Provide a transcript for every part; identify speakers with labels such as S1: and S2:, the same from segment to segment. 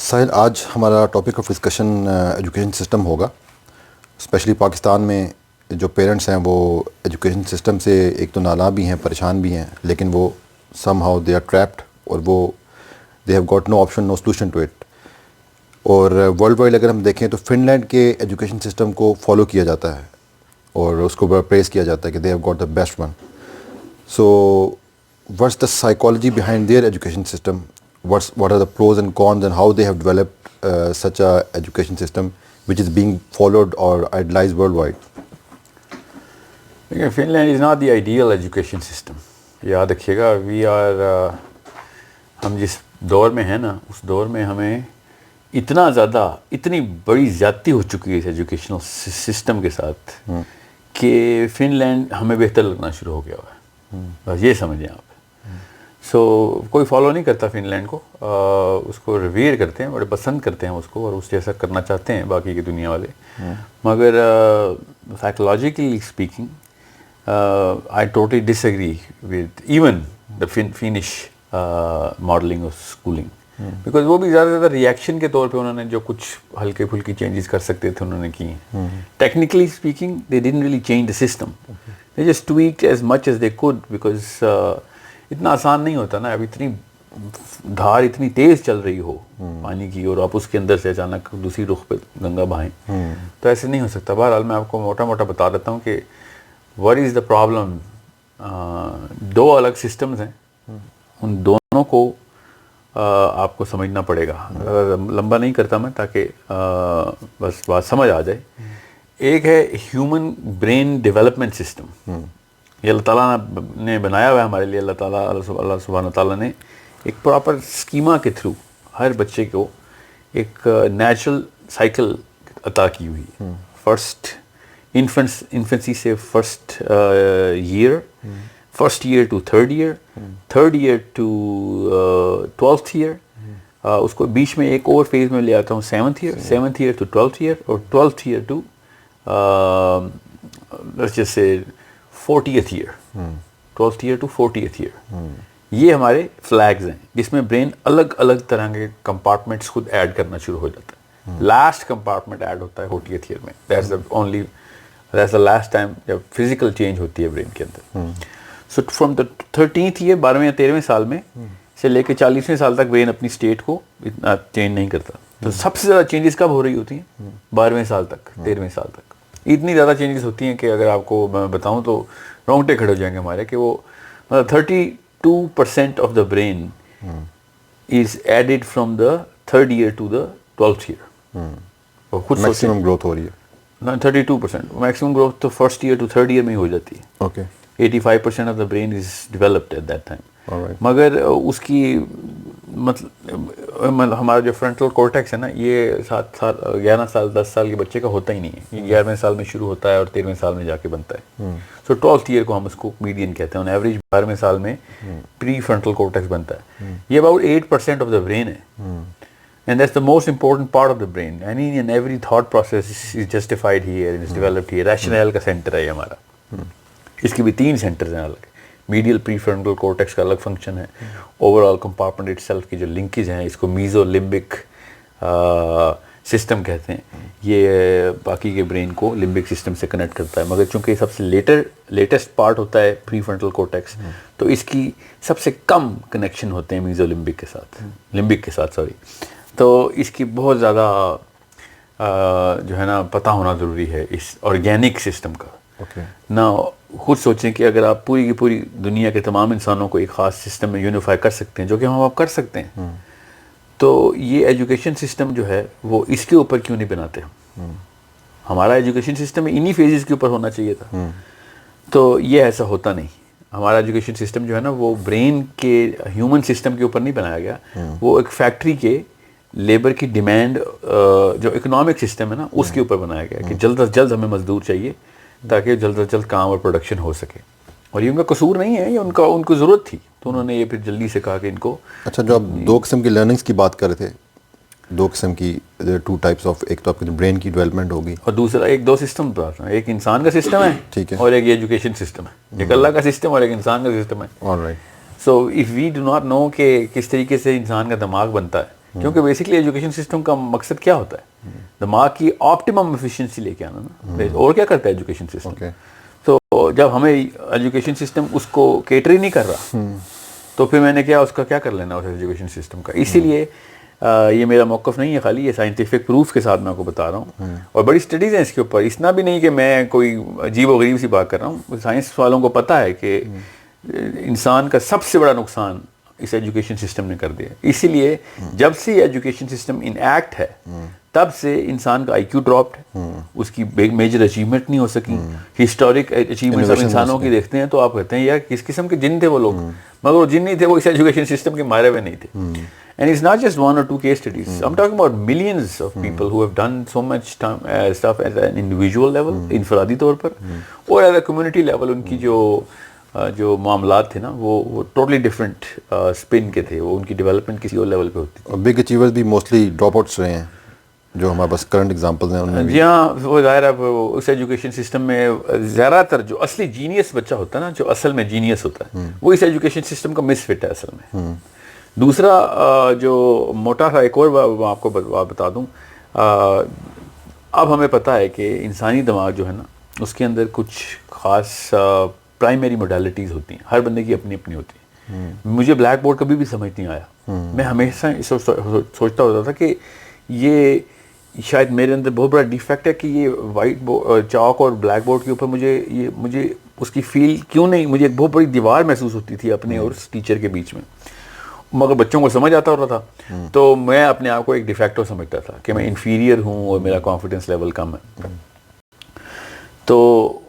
S1: ساحل، آج ہمارا topic of discussion education system ہوگا. اسپیشلی پاکستان میں جو پیرنٹس ہیں وہ ایجوکیشن سسٹم سے ایک تو نالاں بھی ہیں، پریشان بھی ہیں، لیکن وہ somehow they are trapped اور وہ they have got no option, no solution to it. اور ورلڈ وائڈ اگر ہم دیکھیں تو فن لینڈ کے ایجوکیشن سسٹم کو فالو کیا جاتا ہے اور اس کو پریز کیا جاتا ہے کہ دے have got the best one. So what's the psychology behind their education system? What are the pros and cons, and how they have developed such a education system which is being followed or idolized worldwide?
S2: Finland is not the ideal education system. یاد رکھیے گا ہم جس دور میں ہیں نا، اس دور میں ہمیں اتنی بڑی زیادتی ہو چکی ہے اس ایجوکیشنل سسٹم کے ساتھ کہ فن لینڈ ہمیں بہتر لگنا شروع ہو گیا ہوا ہے. بس یہ سمجھیں آپ. سو کوئی فالو نہیں کرتا فن لینڈ کو، اس کو ریویئر کرتے ہیں، بڑے پسند کرتے ہیں اس کو، اور اس جیسا کرنا چاہتے ہیں باقی کی دنیا والے. مگر psychologically speaking I totally disagree with even the Finnish modelling of schooling, because وہ بھی زیادہ سے زیادہ ریئیکشن کے طور پہ انہوں نے جو کچھ ہلکے پھلکی چینجز کر سکتے تھے انہوں نے کی ہیں. Technically speaking they didn't really change the system, they just tweaked as much as they could, because اتنا آسان نہیں ہوتا نا. اب اتنی دھار اتنی تیز چل رہی ہو پانی کی اور آپ اس کے اندر سے اچانک دوسری رخ پہ گنگا بہائیں، تو ایسے نہیں ہو سکتا. بہرحال میں آپ کو موٹا موٹا بتا دیتا ہوں کہ واٹ از دا پرابلم. دو الگ سسٹمز ہیں، ان دونوں کو آپ کو سمجھنا پڑے گا. لمبا نہیں کرتا میں تاکہ بس بات سمجھ آ جائے. ایک ہے ہیومن برین ڈیولپمنٹ سسٹم، یہ اللہ تعالیٰ نے بنایا ہوا ہے ہمارے لیے. اللہ سبحانہ تعالیٰ نے ایک پراپر اسکیما کے تھرو ہر بچے کو ایک نیچرل سائیکل عطا کی ہوئی ہے. فرسٹ انفنسی سے first year to third year to 12th year. اس کو بیچ میں ایک اور فیز میں لے آتا ہوں 7th year to 12th year, اور 12th ایئر ٹو جیسے 40th year, 12th year to 40th year. یہ ہمارے فلیگز ہیں جس میں برین الگ الگ طرح کے کمپارٹمنٹس خود ایڈ کرنا شروع ہو جاتا ہے. لاسٹ کمپارٹمنٹ ایڈ ہوتا ہے 40th ایئر میں. دیٹس دا لاسٹ ٹائم جب فزیکل چینج ہوتی ہے برین کے اندر. So from the 13th year, 12ویں یا 13ویں سال میں سے لے کے 40ویں سال تک برین اپنی اسٹیٹ کو اتنا چینج نہیں کرتا. تو سب سے زیادہ چینجز کب ہو رہی ہوتی ہیں؟ 12ویں سال تک، 13ویں سال تک. اتنی زیادہ چینجز ہوتی ہیں کہ اگر آپ کو میں بتاؤں تو رونگٹے کھڑے ہو جائیں گے ہمارے، کہ وہ 32% of the brain is added from the 3rd year to the 12th year. خود
S1: میکسیمم گروتھ ہو رہی ہے.
S2: 32%. میکسیمم گروتھ تو 1st year to 3rd year میں ہی ہو جاتی ہے.
S1: Okay.
S2: 85% of the brain is developed at that time. مگر اس کی مطلب ہمارا جو فرنٹل کورٹیکس ہے نا، یہ 7 سال 11 سال 10 سال کے بچے کا ہوتا ہی نہیں ہے. یہ 11ویں سال میں شروع ہوتا ہے اور 13ویں سال میں جا کے بنتا ہے. سو 12th ایئر کو ہم اس کو میڈین کہتے ہیں. ایوریج 12ویں سال میں پری فرنٹل کورٹیکس بنتا ہے. یہ اباؤٹ 8% آف دا برین ہے. And that's the most important part of the brain. Any and every thought process is justified here and is developed here. Rationale کا سینٹر ہے یہ ہمارا. اس کی بھی 3 سینٹرز ہیں الگ. میڈیل پری فرنٹل کورٹیکس کا الگ فنکشن ہے. Over all compartment it self کی جو لنکیز ہیں، اس کو میزو لمبک سسٹم کہتے ہیں. یہ باقی کے برین کو لمبک سسٹم سے کنیکٹ کرتا ہے. مگر چونکہ یہ سب سے لیٹسٹ پارٹ ہوتا ہے پری فرنٹل کورٹیکس، تو اس کی سب سے کم کنیکشن ہوتے ہیں میزو لمبک کے ساتھ تو اس کی بہت زیادہ جو ہے نا پتہ ہونا ضروری ہے اس آرگینک سسٹم کا. نہ خود سوچیں کہ اگر آپ پوری کی پوری دنیا کے تمام انسانوں کو ایک خاص سسٹم میں یونیفائی کر سکتے ہیں، جو کہ ہم آپ کر سکتے ہیں، تو یہ ایجوکیشن سسٹم جو ہے وہ اس کے اوپر کیوں نہیں بناتے ہم؟ ہمارا ایجوکیشن سسٹم انہی فیزز کے اوپر ہونا چاہیے تھا. تو یہ ایسا ہوتا نہیں. ہمارا ایجوکیشن سسٹم جو ہے نا وہ برین کے ہیومن سسٹم کے اوپر نہیں بنایا گیا. وہ ایک فیکٹری کے لیبر کی ڈیمانڈ جو اکنامک سسٹم ہے نا اس کے اوپر بنایا گیا کہ جلد از جلد ہمیں مزدور چاہیے تاکہ جلد از جلد کام اور پروڈکشن ہو سکے. اور یہ ان کا قصور نہیں ہے، یہ ان کو ضرورت تھی، تو انہوں نے یہ پھر جلدی سے کہا کہ ان کو.
S1: اچھا، جو آپ 2 قسم کی لرننگس کی بات کر رہے تھے، 2 قسم کی 2 ٹائپس آف، ایک تو آپ کی برین کی ڈیولپمنٹ ہوگی
S2: اور دوسرا 2 سسٹم بات ہے. ایک انسان کا سسٹم ہے، ٹھیک ہے، اور ایک ایجوکیشن سسٹم ہے. ایک اللہ کا سسٹم اور ایک انسان کا سسٹم ہے.
S1: Alright.
S2: So if we do not know کہ کس طریقے سے انسان کا دماغ بنتا ہے کیونکہ بیسکلی ایجوکیشن سسٹم کا مقصد کیا ہوتا ہے؟ دماغ کی آپٹیمم ایفیشینسی لے کے آنا نا. اور کیا کرتا ہے ایجوکیشن سسٹم؟ تو جب ہمیں ایجوکیشن سسٹم اس کو کیٹر ہی نہیں کر رہا تو پھر میں نے کیا اس کا کیا کر لینا اس ایجوکیشن سسٹم کا. اسی لیے یہ میرا موقف نہیں ہے خالی، یہ سائنٹیفک پروف کے ساتھ میں آپ کو بتا رہا ہوں، اور بڑی اسٹڈیز ہیں اس کے اوپر. اتنا بھی نہیں کہ میں کوئی عجیب و غریب سی بات کر رہا ہوں. سائنس والوں کو پتہ ہے کہ انسان کا سب سے بڑا نقصان اس ایجوکیشن سسٹم نے کر دیا. اسی لیے جب سے ایجوکیشن سسٹم ان ایکٹ ہے تب سے انسان کا آئی کیو ڈراپڈ ہے، اس کی میجر اچیومنٹ نہیں ہو سکی. ہسٹورک اچیومنٹس آپ انسانوں کی دیکھتے ہیں تو آپ کہتے ہیں یار کس قسم کے جن تھے وہ لوگ، مگر وہ جن نہیں تھے، وہ اس ایجوکیشن سسٹم کے مارے ہوئے نہیں تھے. And it's not just 1 or 2 case studies. I'm talking about millions of people who have done so much stuff at an individual level, انفرادی طور پر، اور at a community level ان کی جو معاملات تھے نا وہ ٹوٹلی ڈفرینٹ اسپن کے تھے. وہ ان کی ڈیولپمنٹ کسی اور لیول پہ ہوتی تھی.
S1: اور بگ اچیورز بھی موسٹلی ڈراپ آؤٹس رہے ہیں جو ہمارے پاس کرنٹ ایگزامپلز ہیں ان میں بھی.
S2: جی ہاں، وہ ظاہر ہے اس ایجوکیشن سسٹم میں زیادہ تر جو اصلی جینیس بچہ ہوتا ہے نا، جو اصل میں جینیس ہوتا ہے، وہ اس ایجوکیشن سسٹم کا مس فٹ ہے اصل میں. دوسرا جو موٹا تھا، ایک اور آپ کو بتا دوں، اب ہمیں پتہ ہے کہ انسانی دماغ جو ہے نا اس کے اندر کچھ خاص پرائمری موڈیلٹیز ہوتی ہیں. ہر بندے کی اپنی اپنی ہوتی ہیں. مجھے بلیک بورڈ کبھی بھی سمجھ نہیں آیا. میں ہمیشہ سوچتا ہوتا تھا کہ یہ شاید میرے اندر بہت بڑا ڈیفیکٹ ہے کہ یہ وائٹ بورڈ، چاک اور بلیک بورڈ کے اوپر مجھے اس کی فیل کیوں نہیں. مجھے ایک بہت بڑی دیوار محسوس ہوتی تھی اپنے اور اس ٹیچر کے بیچ میں، مگر بچوں کو سمجھ آتا ہوتا تھا تو میں اپنے آپ کو ایک ڈیفیکٹو سمجھتا تھا کہ میں انفیریئر ہوں اور میرا کانفیڈنس لیول کم ہے. تو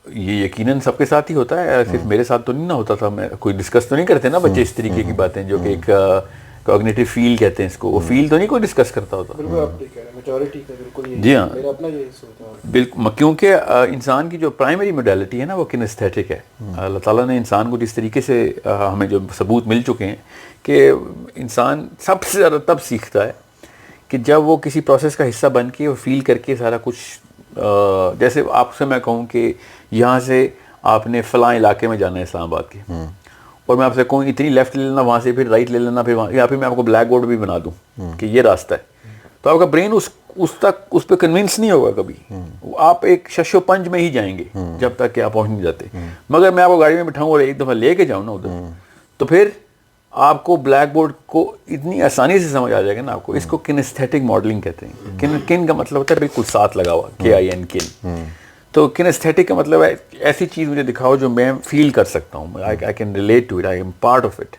S2: یہ یقیناً سب کے ساتھ ہی ہوتا ہے، صرف میرے ساتھ تو نہیں نہ ہوتا تھا. میں کوئی ڈسکس تو نہیں کرتے نا بچے اس طریقے کی باتیں جو کہ ایک کوگنیٹو فیل کہتے ہیں اس کو، وہ فیل تو نہیں کوئی ڈسکس کرتا ہوتا. جی ہاں بالکل، کیونکہ انسان کی جو پرائمری موڈیلٹی ہے نا وہ کنیستھیٹک ہے. اللہ تعالیٰ نے انسان کو جس طریقے سے ہمیں جو ثبوت مل چکے ہیں کہ انسان سب سے زیادہ تب سیکھتا ہے کہ جب وہ کسی پروسیس کا حصہ بن کے اور فیل کر کے سارا کچھ. جیسے آپ سے میں کہوں کہ یہاں سے آپ نے فلاں علاقے میں جانا ہے اسلام آباد کے، اور میں آپ سے کہوں اتنی لیفٹ لے لینا، وہاں سے پھر رائٹ لے لینا، پھر وہاں، یا پھر میں آپ کو بلیک بورڈ بھی بنا دوں کہ یہ راستہ ہے، تو آپ کا برین اس پہ کنونس نہیں ہوگا کبھی. آپ ایک شش و پنج میں ہی جائیں گے جب تک کہ آپ پہنچ نہیں جاتے. مگر میں آپ کو گاڑی میں بٹھاؤں اور ایک دفعہ لے کے جاؤں نا ادھر، تو پھر آپ کو بلیک بورڈ کو اتنی آسانی سے سمجھ آ جائے گا نا آپ کو. اس کو کنیستھیٹک ماڈلنگ کہتے ہیں. کن کا مطلب ہوتا ہے بالکل ساتھ لگا ہوا، KIN کن. تو کنیستھیٹک کا مطلب ہے ایسی چیز مجھے دکھاؤ جو میں فیل کر سکتا ہوں، I can relate to it, I am part of it.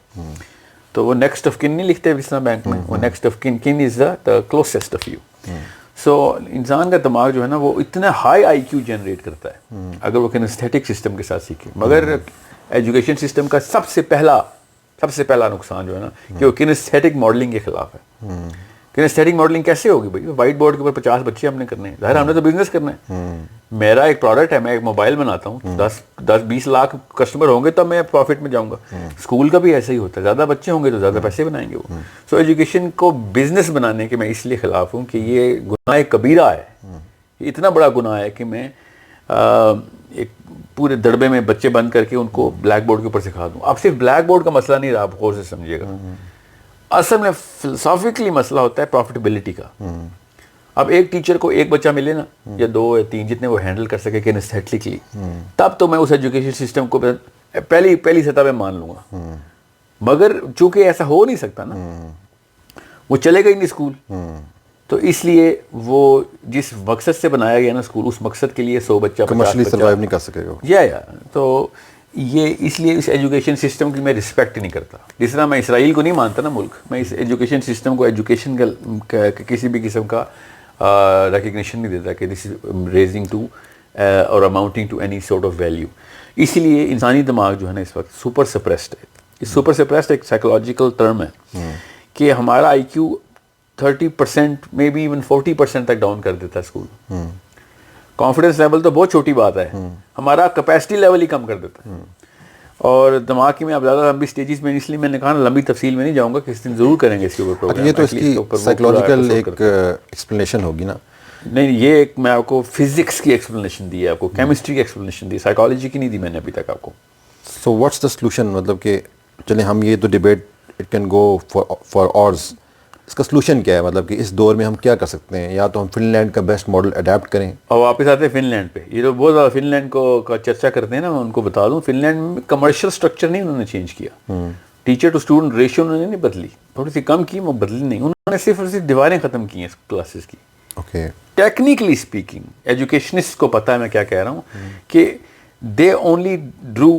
S2: تو وہ نیکسٹ آف کن نہیں لکھتے وسنا بینک میں، وہ نیکسٹ آف کن از دا کلوزسٹ آف یو. سو انسان کا دماغ جو ہے نا وہ اتنا ہائی آئی کیو جنریٹ کرتا ہے اگر وہ کنیستھیٹک سسٹم کے ساتھ سیکھے. مگر ایجوکیشن سسٹم کا سب سے پہلا نقصان جو ہے نا کہ وہ کنیستھیٹک ماڈلنگ کے خلاف ہے. کنیستھیٹک ماڈلنگ کیسے ہوگی بھائی؟ وائٹ بورڈ کے اوپر 50 بچے ہم نے کرنے ہیں، ظاہر ہم نے تو بزنس کرنا ہے. میرا ایک پروڈکٹ ہے، میں ایک موبائل بناتا ہوں، 10-20 لاکھ کسٹمر ہوں گے تب میں پروفٹ میں جاؤں گا. اسکول کا بھی ایسا ہی ہوتا ہے، زیادہ بچے ہوں گے تو زیادہ پیسے بنائیں گے وہ. سو ایجوکیشن کو بزنس بنانے کے میں اس لیے خلاف ہوں کہ یہ گناہ کبیرہ ہے. یہ اتنا بڑا گناہ ہے کہ میں ایک پورے دڑبے میں بچے بند کر کے ان کو بلیک بورڈ کے اوپر سکھا دوں. اب صرف بلیک بورڈ کا مسئلہ نہیں رہا، آپ غور سے سمجھیے گا. اصل میں فلسافیکلی مسئلہ ہوتا ہے پروفیٹیبلٹی کا. اب ایک ٹیچر کو ایک بچہ ملے نا، یا 2 یا 3 جتنے وہ ہینڈل کر سکے کنیستھیٹکلی، تب تو میں اس ایجوکیشن سسٹم کو پہلی سطح پہ مان لوں گا. مگر چونکہ ایسا ہو نہیں سکتا نا، وہ چلے گا ہی نہیں اسکول. تو اس لیے وہ جس مقصد سے بنایا گیا نا اسکول، اس مقصد کے لیے 100 بچہ
S1: کمرشلی سروائیو نہیں کر سکے گا.
S2: یا تو یہ اس لیے اس ایجوکیشن سسٹم کی میں رسپیکٹ نہیں کرتا. جس طرح میں اسرائیل کو نہیں مانتا نا ملک، میں اس ایجوکیشن سسٹم کو ایجوکیشن کا کسی بھی قسم کا ریکگنیشن نہیں دیتا کہ this is raising to or amounting to any sort of value. اسی لیے انسانی دماغ جو ہے نا اس وقت سپر سپریسڈ ہے. سپر سپریسڈ ایک سائیکولوجیکل ٹرم ہے کہ ہمارا آئی کیو 30% میں بھی ایون 40% تک ڈاؤن کر دیتا ہے اسکول. کانفیڈنس لیول تو بہت چھوٹی بات ہے، ہمارا کیپیسٹی لیول ہی کم کر دیتا ہے. اور دماغ کی میں اب زیادہ لمبی سٹیجز میں، اس لیے میں نے کہا لمبی تفصیل میں نہیں جاؤں گا، کس دن ضرور کریں گے اس کے اوپر پروگرام.
S1: یہ تو اس کی سائیکولوجیکل ایک ایکسپلینیشن ہوگی نا.
S2: نہیں، یہ ایک میں آپ کو فزکس کی ایکسپلینیشن دی ہے، آپ کو کیمسٹری کی ایکسپلینیشن دی، سائیکالوجی کی نہیں دی میں نے ابھی تک آپ کو.
S1: So what's the solution? مطلب کہ چلیں ہم یہ تو debate it can go for hours, اس کا سلوشن کیا ہے؟ مطلب کہ اس دور میں ہم کیا کر سکتے ہیں؟ یا تو ہم فن لینڈ کا بیسٹ ماڈل اڈیپٹ کریں.
S2: اور واپس آتے ہیں فن لینڈ پہ. یہ تو بہت زیادہ فن لینڈ کا چرچا کرتے ہیں نا, میں ان کو بتا دوں فن لینڈ میں کمرشل اسٹرکچر نہیں انہوں نے چینج کیا, ٹیچر ٹو اسٹوڈنٹ ریشو انہوں نے نہیں بدلی, تھوڑی سی کم کی, وہ بدلی نہیں, انہوں نے صرف اور صرف دیواریں ختم کی ہیں کلاسز کی.
S1: اوکے,
S2: ٹیکنیکلی اسپیکنگ ایجوکیشنسٹ کو پتہ ہے میں کیا کہہ رہا ہوں, کہ دے اونلی ڈرو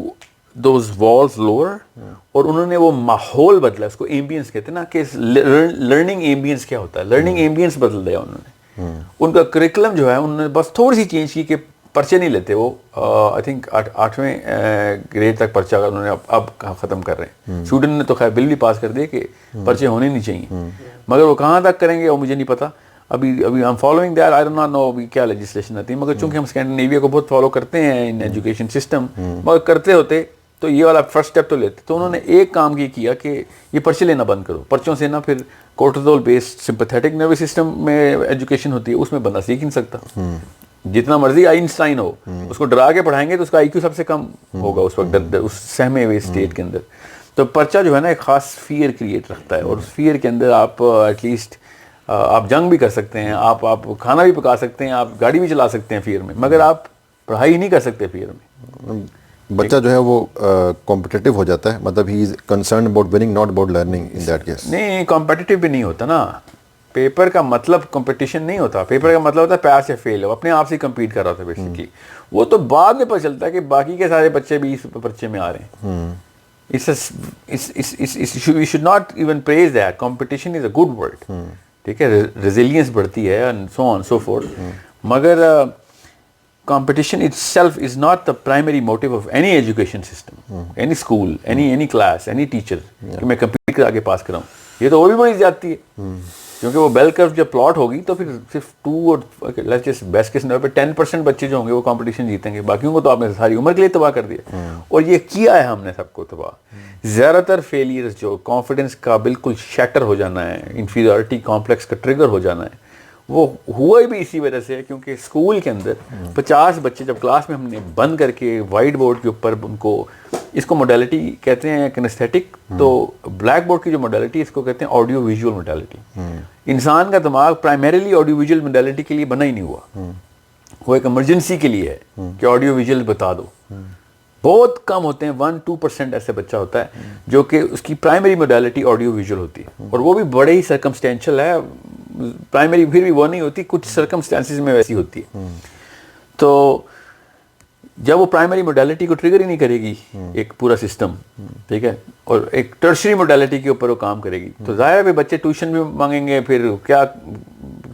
S2: دوز والز لوور, اور انہوں نے وہ ماحول بدلا, اس کو ایمبینس کہتے ہیں نا, کہ لرننگ ایمبینس کیا ہوتا ہے, لرننگ ایمبینس بدل دیا انہوں نے. ان کا کریکولم جو ہے انہوں نے بس تھوڑی سی چینج کی کہ پرچے نہیں لیتے وہ, آئی تھنک 8ویں گریڈ تک پرچہ انہوں نے اب ختم کر رہے ہیں. سویڈن نے تو خیر بل بھی پاس کر دیا کہ پرچے ہونے نہیں چاہیے, مگر وہ کہاں تک کریں گے وہ مجھے نہیں پتا. ابھی I am following that, I don't not know ابھی کیا لیجسلیشن آتی ہے, مگر چونکہ ہم اسکینڈینیویا کو بہت فالو کرتے ہیں ان ایجوکیشن سسٹم, مگر کرتے ہوتے تو یہ والا فرسٹ اسٹیپ تو لیتے. تو انہوں نے ایک کام یہ کیا کہ یہ پرچے لینا بند کرو, پرچوں سے نا پھر کورٹیزول بیسڈ سمپیتھیٹک نروس سسٹم میں ایجوکیشن ہوتی ہے, اس میں بندہ سیکھ نہیں سکتا. جتنا مرضی آئنسٹائن ہو, اس کو ڈرا کے پڑھائیں گے تو اس کا آئی کیو سب سے کم ہوگا اس وقت اس سہمے ہوئے اسٹیٹ کے اندر. تو پرچہ جو ہے نا ایک خاص فیئر کریٹ رکھتا ہے, اور اس فیئر کے اندر آپ ایٹ لیسٹ آپ جنگ بھی کر سکتے ہیں, آپ کھانا بھی پکا سکتے ہیں, آپ گاڑی بھی چلا سکتے ہیں فیئر میں, مگر آپ پڑھائی نہیں کر سکتے فیئر میں.
S1: بچہ جو ہے وہ کمپٹیٹیو ہو جاتا ہے, مطلب he is concerned about winning not about learning in that case.
S2: نہیں, کمپٹیٹیو بھی نہیں ہوتا نا, پیپر کا مطلب کمپٹیشن نہیں ہوتا, پیپر کا مطلب ہوتا ہے پاس یا فیل ہو, اپنے آپ سے کمپیٹ کر رہا تھا بیسکلی. وہ تو بعد میں پتہ چلتا ہے کہ باقی کے سارے بچے بھی اس پرچے میں آ رہے ہیں. We should not even praise that. Competition is a good word. ٹھیک ہے, ریزیلینس بڑھتی ہے and so on so forth. مگر competition itself is not the primary motive of any education system, any school, any class, any teacher, کہ میں compete کرا کے پاس کراؤں. یہ تو اور بھی بڑی زیادتی ہے, کیونکہ وہ بیل کرو جب پلاٹ ہوگی تو پھر صرف 2 اور بیسٹ کیس نمبر پہ 10% بچے جو ہوں گے وہ کمپٹیشن جیتیں گے, باقیوں کو تو آپ نے ساری عمر کے لیے تباہ کر دیا. اور یہ کیا ہے ہم نے سب کو تباہ. زیادہ تر فیلیئرز جو کانفیڈنس کا بالکل شیٹر ہو جانا ہے, انفیریورٹی کمپلیکس کا ٹریگر ہو جانا ہے, وہ ہوا بھی اسی وجہ سے ہے, کیونکہ اسکول کے اندر 50 بچے جب کلاس میں ہم نے بند کر کے وائٹ بورڈ کے اوپر ان کو, اس کو موڈیلٹی کہتے ہیں کنیستھیٹک, تو بلیک بورڈ کی جو موڈیلٹی اس کو کہتے ہیں آڈیو ویژول موڈیلٹی. انسان کا دماغ پرائمریلی آڈیو ویژول موڈیلٹی کے لیے بنا ہی نہیں ہوا, وہ ایک ایمرجنسی کے لیے ہے کہ آڈیو ویژول بتا دو. بہت کم ہوتے ہیں, 1-2% ایسے بچہ ہوتا ہے جو کہ اس کی پرائمری موڈیلٹی آڈیو ویژول ہوتی ہے, اور وہ بھی بڑے ہی سرکمسٹینشل ہے. پرائمری پھر بھی وہ نہیں ہوتی, کچھ سرکمسٹانسز میں ویسی ہوتی ہے. تو جب وہ پرائمری موڈیلٹی کو ٹریگر ہی نہیں کرے گی ایک پورا سسٹم, ٹھیک ہے, اور ایک ٹرشری موڈیلٹی کے اوپر وہ کام کرے گی, تو ظاہر ہے بچے ٹیوشن بھی مانگیں گے, پھر کیا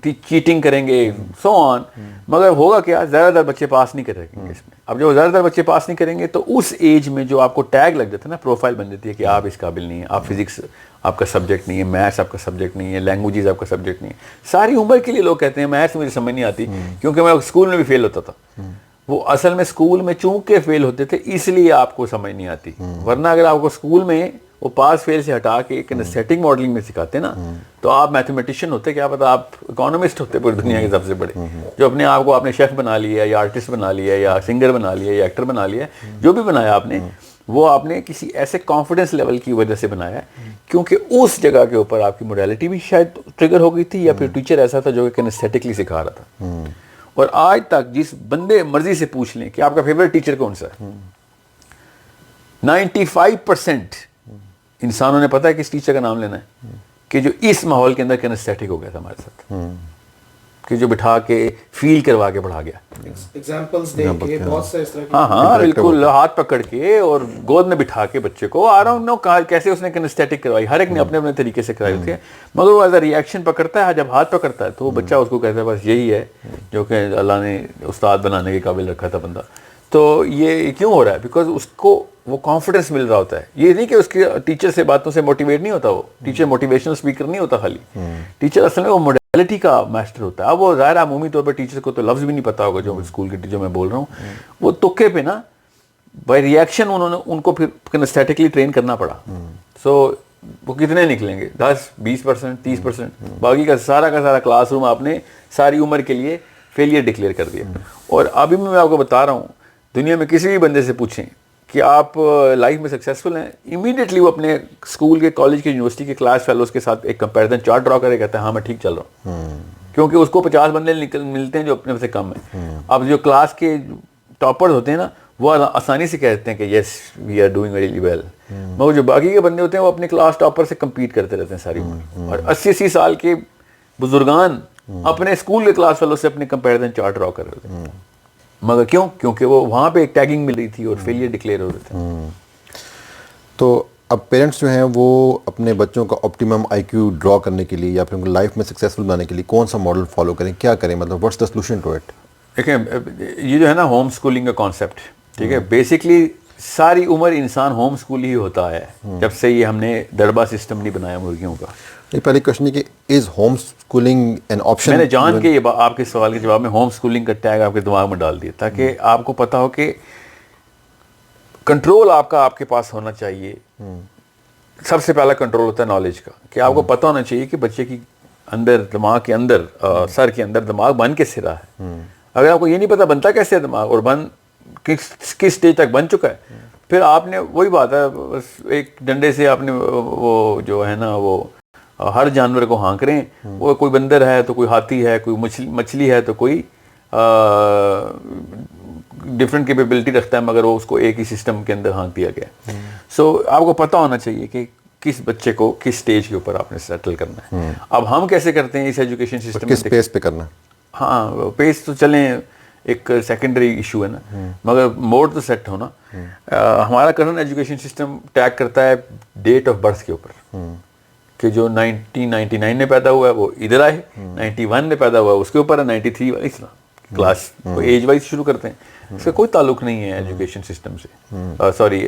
S2: چیٹنگ کریں گے, سو آن. مگر ہوگا کیا, زیادہ تر بچے پاس نہیں کریں گے اس میں. اب جو زیادہ تر بچے پاس نہیں کریں گے تو اس ایج میں جو آپ کو ٹیگ لگ جاتا ہے نا, پروفائل بن جاتی ہے کہ آپ اس قابل نہیں ہیں, آپ فزکس آپ کا سبجیکٹ نہیں ہے, میتھس آپ کا سبجیکٹ نہیں ہے, لینگویجز آپ کا سبجیکٹ نہیں ہے. ساری عمر کے لیے لوگ کہتے ہیں میتھس مجھے سمجھ نہیں آتی کیونکہ میں اسکول میں بھی فیل ہوتا تھا. وہ اصل میں اسکول میں چونکہ فیل ہوتے تھے اس لیے آپ کو سمجھ نہیں آتی, ورنہ اگر آپ کو اسکول میں وہ پاس فیل سے ہٹا کے کنسٹیٹک ماڈلنگ میں سکھاتے نا, تو آپ میتھمیٹیشین ہوتے, کیا پتا آپ اکانومسٹ ہوتے پوری دنیا کے سب سے بڑے, جو اپنے آپ کو آپ نے شیف بنا لیا, یا آرٹسٹ بنا لیا, یا سنگر بنا لیا, یا ایکٹر بنا لیا, جو بھی بنایا آپ نے, وہ آپ نے کسی ایسے کانفیڈنس لیول کی وجہ سے بنایا ہے کیونکہ اس جگہ کے اوپر آپ کی موڈیلٹی بھی شاید ٹریگر ہو گئی تھی, یا پھر ٹیچر ایسا تھا جو کہ کنسٹیٹکلی سکھا رہا تھا. اور آج تک جس بندے مرضی سے پوچھ لیں کہ آپ کا فیوریٹ ٹیچر کون سا ہے, 95% انسانوں نے پتا ہے کس ٹیچر کا نام لینا ہے کہ جو اس ماحول کے اندر کنسٹیٹک ہو گیا تھا ہمارے ساتھ, کہ جو بٹھا کے فیل کروا کے پڑھا گیا.
S3: ایگزامپلز دے کے بہت سے اس طرح کی,
S2: ہاں بالکل, ہاتھ پکڑ کے اور گود میں بٹھا کے بچے کو, آ رہا ہوں نو کیسے اس نے کنسٹیٹک کروائی, ہر ایک نے اپنے اپنے طریقے سے کرائی ہوتی ہے, مگر وہ ایز اے ریئیکشن پکڑتا ہے. جب ہاتھ پکڑتا ہے تو وہ بچہ اس کو کہتا ہے بس یہی ہے جو کہ اللہ نے استاد بنانے کے قابل رکھا تھا بندہ. تو یہ کیوں ہو رہا ہے, بیکاز اس کو وہ کانفیڈنس مل رہا ہوتا ہے. یہ نہیں کہ اس کے ٹیچر سے باتوں سے موٹیویٹ نہیں ہوتا, وہ ٹیچر موٹیویشنل اسپیکر نہیں ہوتا خالی, ٹیچر اصل میں وہ موڈیلٹی کا ماسٹر ہوتا ہے. اب وہ ظاہر عمومی طور پر ٹیچر کو تو لفظ بھی نہیں پتا ہوگا, جو اسکول کے ٹیچر میں بول رہا ہوں, وہ تکے پہ نا بائی ریئیکشن انہوں نے ان کو پھر کنسٹیٹکلی ٹرین کرنا پڑا. سو وہ کتنے نکلیں گے, 10-20%, 30%, باقی کا سارا کلاس روم آپ نے ساری عمر کے لیے فیلئر ڈکلیئر کر دیا. اور ابھی میں آپ کو بتا رہا ہوں, دنیا میں کسی بھی بندے سے پوچھیں کہ آپ لائف میں سکسیزفل ہیں, امیڈیٹلی وہ اپنے اسکول کے, کالج کے, یونیورسٹی کے کلاس فیلوز کے ساتھ ایک کمپیریزن چارٹ ڈرا کرے, کہتا ہے ہاں میں ٹھیک چل رہا ہوں, کیونکہ اس کو 50 بندے ملتے ہیں جو اپنے سے کم ہیں. اب جو کلاس کے ٹاپر ہوتے ہیں نا وہ آسانی سے کہتے ہیں کہ yes we are doing very well, مگر جو باقی کے بندے ہوتے ہیں وہ اپنے کلاس ٹاپر سے کمپیٹ کرتے رہتے ہیں ساری عمر. اور 80 سال کے بزرگان اپنے اسکول کے کلاس فیلو سے اپنے کمپیریزن چارٹ ڈرا کر رہے تھے, مگر کیوں؟ کیونکہ وہ وہاں پہ ایک ٹیگنگ مل رہی تھی اور فیلئر ڈکلیئر ہو رہے تھے.
S1: تو اب پیرنٹس جو ہیں وہ اپنے بچوں کا آپٹیمم آئی کیو ڈرا کرنے کے لیے یا پھر ان کو لائف میں سکسیزفل بنانے کے لیے کون سا ماڈل فالو کریں, کیا کریں, مطلب what's the solution to it?
S2: دیکھیں یہ جو ہے نا ہوم اسکولنگ کا کانسیپٹ, ٹھیک ہے, بیسکلی ساری عمر انسان ہوم اسکول ہی ہوتا ہے جب سے یہ ہم نے دربا سسٹم نہیں بنایا مرغیوں کا.
S1: پہلے کوشچن ہے کہ is home schooling an option?
S2: میں نے جان کے یہ آپ کے سوال کے جواب میں ہوم اسکولنگ کا ٹیگ آپ کے دماغ میں ڈال دیا تاکہ آپ کو پتا ہو کہ کنٹرول آپ کا آپ کے پاس ہونا چاہیے. سب سے پہلا کنٹرول ہوتا ہے نالج کا, کہ آپ کو پتہ ہونا چاہیے کہ بچے کی اندر, دماغ کے اندر, سر کے اندر دماغ بن کس طرح ہے. اگر آپ کو یہ نہیں پتا بنتا کیسے ہے دماغ اور بن کس اسٹیج تک بن چکا ہے, پھر آپ نے وہی بات ہے بس ایک ڈنڈے سے آپ نے وہ جو ہے نا وہ ہر جانور کو ہانک رہے ہیں, وہ کوئی بندر ہے تو کوئی ہاتھی ہے, کوئی مچھلی ہے تو کوئی ڈفرینٹ کیپیبلٹی رکھتا ہے, مگر وہ اس کو ایک ہی سسٹم کے اندر ہانک دیا گیا. سو آپ کو پتہ ہونا چاہیے کہ کس بچے کو کس سٹیج کے اوپر آپ نے سیٹل کرنا ہے. اب ہم کیسے کرتے ہیں اس ایجوکیشن سسٹم
S1: کس پیس پہ کرنا ہے؟
S2: ہاں پیس تو چلیں ایک سیکنڈری ایشو ہے نا, مگر موڈ تو سیٹ ہونا. ہمارا کرنٹ ایجوکیشن سسٹم ٹیگ کرتا ہے ڈیٹ آف برتھ کے اوپر, کہ جو 1999 میں پیدا ہوا ہے وہ ادھر آئے, 91 میں پیدا ہوا ہے اس کے اوپر ہے, 93 والا اس طرح کلاس ایج وائز شروع کرتے ہیں. اس کا کوئی تعلق نہیں ہے ایجوکیشن سسٹم سے, سوری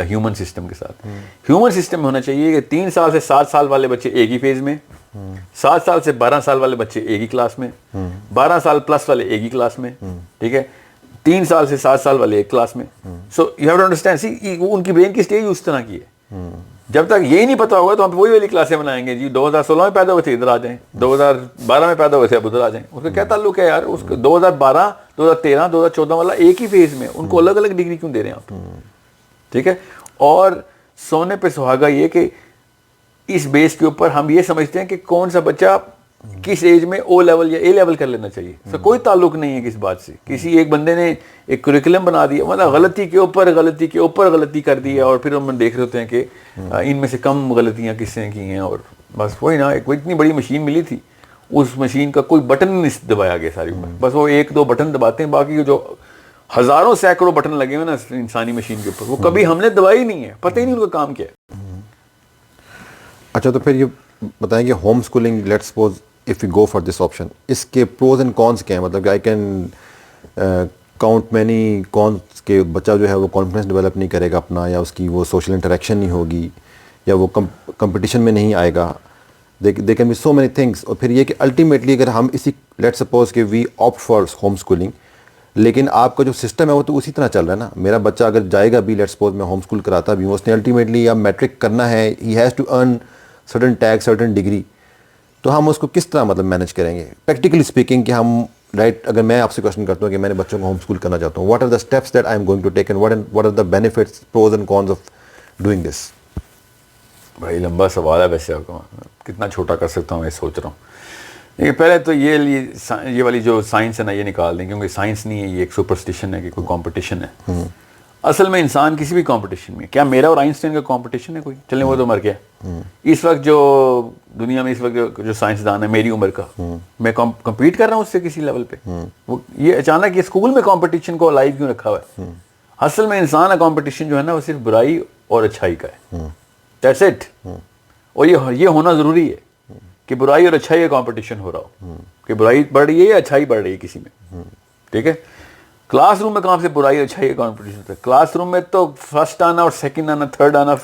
S2: ہیومن سسٹم کے ساتھ. ہیومن سسٹم ہونا چاہیے کہ 3 سال سے 7 سال والے بچے ایک ہی فیز میں, 7 سال سے 12 سال والے بچے ایک ہی کلاس میں, 12 سال پلس والے ایک ہی کلاس میں, ٹھیک ہے, 3 سال سے 7 سال والے ایک کلاس میں. So you have to understand, see ان کی برین کی اسٹیج اس طرح کی ہے. جب تک یہی نہیں پتا ہوگا تو ہم وہی والی کلاسیں بنائیں گے, جی 2016 میں پیدا ہوئے تھے ادھر آ جائیں, 2012 میں پیدا ہوئے تھے اب ادھر آ جائیں. اس کا کیا تعلق ہے یار, اس 2012 2013 2014 والا ایک ہی فیز میں, ان کو الگ الگ ڈگری کیوں دے رہے ہیں آپ, ٹھیک ہے. اور سونے پہ سہاگا یہ کہ اس بیس کے اوپر ہم یہ سمجھتے ہیں کہ کون سا بچہ کس ایج میں او لیول یا اے لیول کر لینا چاہیے. تو کوئی تعلق نہیں ہے کس بات سے. کسی ایک بندے نے ایک کریکولم بنا دیا, مطلب غلطی کے اوپر غلطی کر دی ہے, اور پھر ہم دیکھ رہے ہوتے ہیں کہ ان میں سے کم غلطیاں کس نے کی ہیں. اور بس وہی نا, ایک اتنی بڑی مشین ملی تھی, اس مشین کا کوئی بٹن نہیں دبایا گیا ساری عمر, بس وہ 1-2 بٹن دباتے ہیں, باقی جو ہزاروں سینکڑوں بٹن لگے ہوئے نا انسانی مشین کے اوپر, وہ کبھی ہم نے دبائی نہیں ہے, پتہ ہی نہیں ان کا کام کیا ہے.
S1: اچھا, تو پھر یہ بتائیں کہ home schooling, let suppose if you go for this option, اس کے پروز اینڈ کونس کیا ہیں؟ مطلب کہ I can count many cons کے بچہ جو ہے وہ کانفیڈنس ڈیولپ نہیں کرے گا اپنا, یا اس کی وہ سوشل انٹریکشن نہیں ہوگی, یا وہ کمپٹیشن میں نہیں آئے گا. They can be so many things. اور پھر یہ کہ الٹیمیٹلی اگر ہم اسی, لیٹ سپوز کہ وی آپٹ فار ہوم اسکولنگ, لیکن آپ کا جو سسٹم ہے وہ تو اسی طرح چل رہا ہے نا. میرا بچہ اگر جائے گا بھی, لیٹ سپوز میں ہوم اسکول کراتا بھی ہوں, اس نے الٹیمیٹلی یا میٹرک کرنا ہے, he has to earn certain tag, certain degree, تو ہم اس کو کس طرح مطلب مینیج کریں گے پریکٹیکلی اسپیکنگ, کہ ہم رائٹ, اگر میں آپ سے کوشچن کرتا ہوں کہ میں نے بچوں کو ہوم اسکول کرنا چاہتا ہوں, what are the steps that I am going to take and what are the benefits, pros and cons of doing this?
S2: بھائی لمبا سوال ہے ویسے, آپ کو کتنا چھوٹا کر سکتا ہوں میں سوچ رہا ہوں. لیکن پہلے تو یہ والی جو سائنس ہے نا یہ نکال دیں, کیونکہ سائنس نہیں ہے, یہ ایک سپرسٹیشن ہے کہ کوئی کمپٹیشن ہے. اصل میں انسان کسی بھی کمپٹیشن میں, کیا میرا اور آئنسٹائن کا کمپٹیشن ہے کوئی؟ چلیں وہ تو مر گیا. اس وقت جو دنیا میں اس وقت جو سائنسدان ہے میری عمر کا, میں کمپیٹ کر رہا ہوں اس سے کسی لیول پہ. وہ یہ اچانک یہ اسکول میں کمپٹیشن کو لائیو کیوں رکھا ہوا ہے؟ اصل میں انسان کا کمپٹیشن جو ہے نا وہ صرف برائی اور اچھائی کا ہے, دیٹس اٹ. اور یہ ہونا ضروری ہے کہ برائی اور اچھائی کا کمپٹیشن ہو رہا ہو, کہ برائی بڑھ رہی ہے یا اچھائی بڑھ رہی ہے کسی میں, ٹھیک ہے. کلاس روم میں کہاں سے برائی اور اچھائی کا کمپٹیشن ہوتا ہے؟ کلاس روم میں تو فرسٹ آنا اور سیکنڈ آنا, تھرڈ آنا,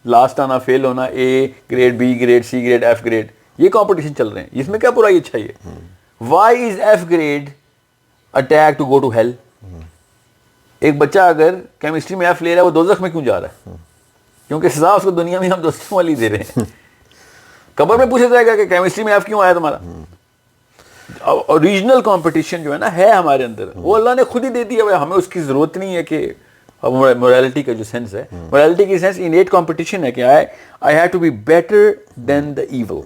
S2: لاسٹ آنا, فیل ہونا, A grade, B grade, C grade, F grade, یہ کمپٹیشن چل رہے ہیں. اس میں کیا برائی اچھائی ہے؟ Why is F grade a tag to go to hell? ایک بچہ اگر کیمسٹری میں ایف لے رہا ہے وہ دوزخ میں کیوں جا رہا ہے؟ کیونکہ سزا اس کو دنیا میں ہم دوستوں والی دے رہے ہیں. قبر میں پوچھا جائے گا کہ کیمسٹری میں ایف کیوں آیا تمہارا؟ اوریجنل کمپٹیشن جو ہے نا ہے ہمارے اندر, وہ اللہ نے خود ہی دے دیا, ہمیں اس کی ضرورت نہیں ہے کہ اور morality کا جو سینس ہے, morality کی سینس innate competition ہے کہ I have to be better than the evil.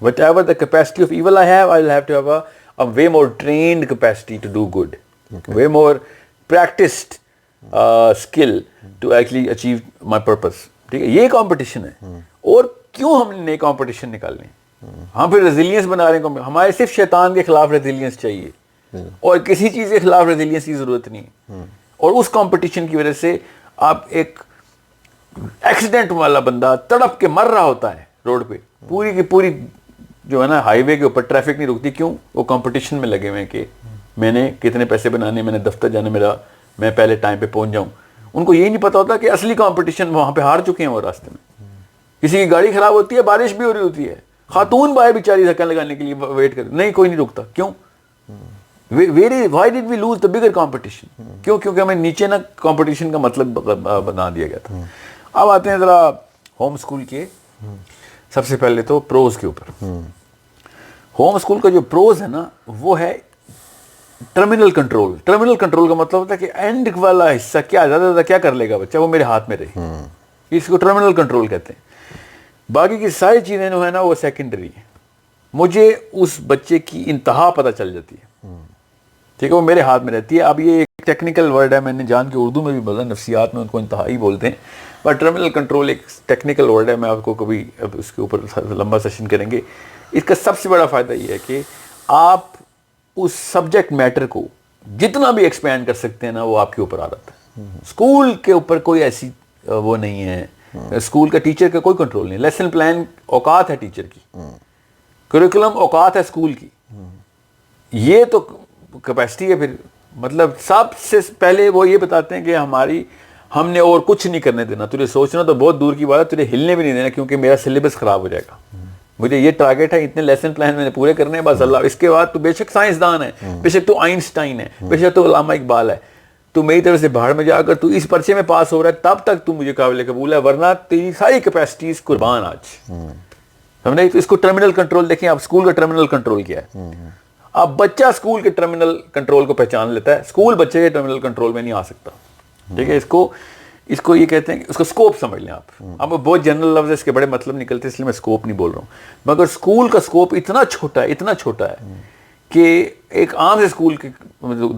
S2: Whatever the capacity of evil I have, I'll have to have a way more trained capacity to do good. Way more practiced skill to actually achieve my purpose. ٹھیک ہے, یہ competition ہے. اور کیوں ہم نے نئے competition نکالنے ہیں؟ ہم پھر ریزیلینس بنا رہے ہیں. ہمارے صرف شیطان کے خلاف ریزیلینس چاہیے اور کسی چیز کے خلاف ریزیلینس کی ضرورت نہیں ہے. اور اس کمپٹیشن کی وجہ سے آپ ایک ایکسیڈنٹ والا بندہ تڑپ کے مر رہا ہوتا ہے روڈ پہ, پوری کی پوری جو ہے نا ہائی وے کے اوپر ٹریفک نہیں رکتی. کیوں؟ وہ کمپٹیشن میں لگے ہوئے ہیں کہ میں نے کتنے پیسے بنانے, میں نے دفتر جانا, میں پہلے ٹائم پہ پہنچ جاؤں. ان کو یہ نہیں پتا ہوتا کہ اصلی کمپٹیشن وہاں پہ ہار چکے ہیں وہ راستے میں. کسی کی گاڑی خراب ہوتی ہے, بارش بھی ہو رہی ہوتی ہے, خاتون باہر بیچاری دھکا لگانے کے لیے ویٹ کر, نہیں کوئی نہیں رکتا. کیوں؟ why did we lose the bigger competition? کیوں؟ کیونکہ ہمیں نیچے نا کمپٹیشن کا مطلب بنا دیا گیا تھا. اب آتے ہیں ذرا ہوم اسکول کے. سب سے پہلے تو پروز کے اوپر. ہوم اسکول کا جو پروز ہے نا وہ ہے ٹرمینل کنٹرول. ٹرمینل کنٹرول کا مطلب ہوتا ہے کہ اینڈ والا حصہ کیا زیادہ زیادہ کیا کر لے گا بچہ, وہ میرے ہاتھ میں رہے. اس کو ٹرمینل کنٹرول کہتے ہیں. باقی کی ساری چیزیں جو ہے نا وہ سیکنڈری ہیں. مجھے اس بچے کی انتہا پتہ چل جاتی ہے, ٹھیک ہے, وہ میرے ہاتھ میں رہتی ہے. اب یہ ایک ٹیکنیکل ورڈ ہے, میں نے جان کے اردو میں بھی بولا, نفسیات میں ان کو انتہائی بولتے ہیں, بٹ ٹرمینل کنٹرول ایک ٹیکنیکل ورڈ ہے. میں آپ کو کبھی اب اس کے اوپر لمبا سیشن کریں گے. اس کا سب سے بڑا فائدہ یہ ہے کہ آپ اس سبجیکٹ میٹر کو جتنا بھی ایکسپینڈ کر سکتے ہیں نا وہ آپ کے اوپر آ رہا ہے. اسکول کے اوپر کوئی ایسی وہ نہیں ہے, اسکول کا ٹیچر کا کوئی کنٹرول نہیں. لیسن پلان اوقات ہے ٹیچر کی, کریکولم اوقات ہے اسکول کی. یہ تو کیپیسٹی ہے. پھر مطلب سب سے پہلے وہ یہ بتاتے ہیں کہ ہم نے اور کچھ نہیں کرنے دینا. تجھے سوچنا تو بہت دور کی بات ہے, تجھے ہلنے بھی نہیں دینا کیونکہ میرا سلیبس خراب ہو جائے گا. مجھے یہ ٹارگیٹ ہے, اتنے لیسن پلان میں نے پورے کرنے ہیں بس. اللہ اس کے بعد تو بے شک سائنسدان ہے, بے شک تو آئنسٹائن ہے, بے شک تو علامہ اقبال ہے, تو میری طرف سے باہر میں جا کر تو اس پرچے میں پاس ہو رہا ہے تب تک تو مجھے قابل قبول ہے, ورنہ تیری ساری کیپیسٹیز قربان آج. ہم نے اس کو ٹرمینل کنٹرول دیکھیں. آپ اسکول کا ٹرمینل کنٹرول کیا ہے. اب بچہ اسکول کے ٹرمینل کنٹرول کو پہچان لیتا ہے, اسکول بچے کے ٹرمینل کنٹرول میں نہیں آ سکتا. ٹھیک ہے, اس کو یہ کہتے ہیں, اس کو اسکوپ سمجھ لیں آپ. اب بہت جنرل لفظ ہے, اس کے بڑے مطلب نکلتے ہیں, اس لیے میں اسکوپ نہیں بول رہا ہوں. مگر اسکول کا اسکوپ اتنا چھوٹا ہے کہ ایک عام سے اسکول کے